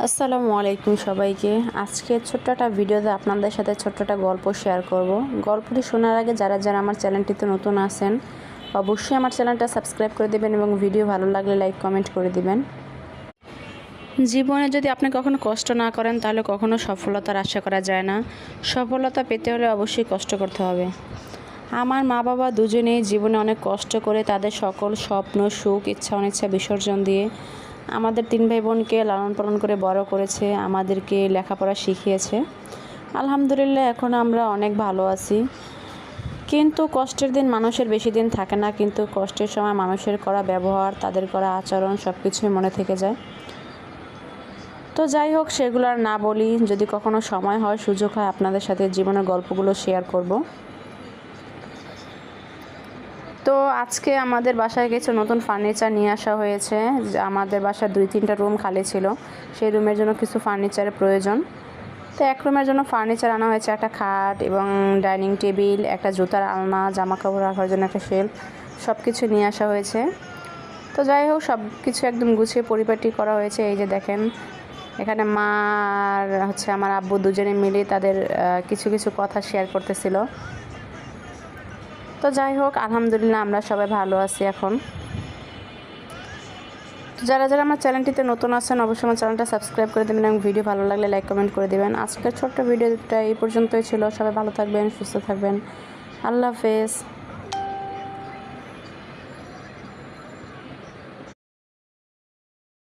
আসসালামু আলাইকুম সবাইকে। আজকে ছোট্ট একটা ভিডিওতে আপনাদের সাথে ছোট্ট একটা গল্প শেয়ার করব। গল্পটি শোনার আগে যারা আমার চ্যানেলটিতে নতুন আছেন অবশ্যই আমার চ্যানেলটা সাবস্ক্রাইব করে দিবেন এবং ভিডিও ভালো লাগলে লাইক কমেন্ট করে দিবেন। জীবনে যদি আপনি কখনো কষ্ট না করেন তাহলে কখনো সফলতার আশা করা যায় না। সফলতা পেতে হলে অবশ্যই কষ্ট করতে হবে। আমার মা বাবা দুজনেই জীবনে অনেক কষ্ট করে তাদের সকল স্বপ্ন, সুখ, ইচ্ছা অনিচ্ছা বিসর্জন দিয়ে আমাদের 3 ভাই বোনকে লালন পালন করে বড় করেছে, আমাদেরকে লেখাপড়া শিখিয়েছে। আলহামদুলিল্লাহ এখন আমরা অনেক ভালো আছি। কিন্তু কষ্টের দিন মানুষের বেশি দিন থাকে না, কিন্তু কষ্টের সময় মানুষের করা ব্যবহার, তাদের করা আচরণ সব কিছুই মনে থেকে যায়। তো যাই হোক, সেগুলো আর না বলি। যদি কখনো সময় হয়, সুযোগ হয়, আপনাদের সাথে জীবনের গল্পগুলো শেয়ার করব। তো আজকে আমাদের বাসায় কিছু নতুন ফার্নিচার নিয়ে আসা হয়েছে। আমাদের বাসায় 2-3টা রুম খালি ছিল, সেই রুমের জন্য কিছু ফার্নিচারের প্রয়োজন। তো এক রুমের জন্য ফার্নিচার আনা হয়েছে, একটা খাট এবং ডাইনিং টেবিল, একটা জুতার আলনা, জামা কাপড় রাখার জন্য একটা শেলফ, সব কিছু নিয়ে আসা হয়েছে। তো যাই হোক, সব কিছু একদম গুছিয়ে পরিপাটি করা হয়েছে। এই যে দেখেন, এখানে মা আর আমার আব্বু দুজনে মিলে তাদের কিছু কিছু কথা শেয়ার করতেছিল। তো যাই হোক, আলহামদুলিল্লাহ আমরা সবাই ভালো আছি এখন। যারা আমার চ্যানেলটিতে নতুন আছেন অবশ্যই আমার চ্যানেলটা সাবস্ক্রাইব করে দেবেন এবং ভিডিও ভালো লাগলে লাইক কমেন্ট করে দেবেন। আজকের ছোট্ট ভিডিওটা এই পর্যন্তই ছিল। সবাই ভালো থাকবেন, সুস্থ থাকবেন। আল্লাহ হাফেজ।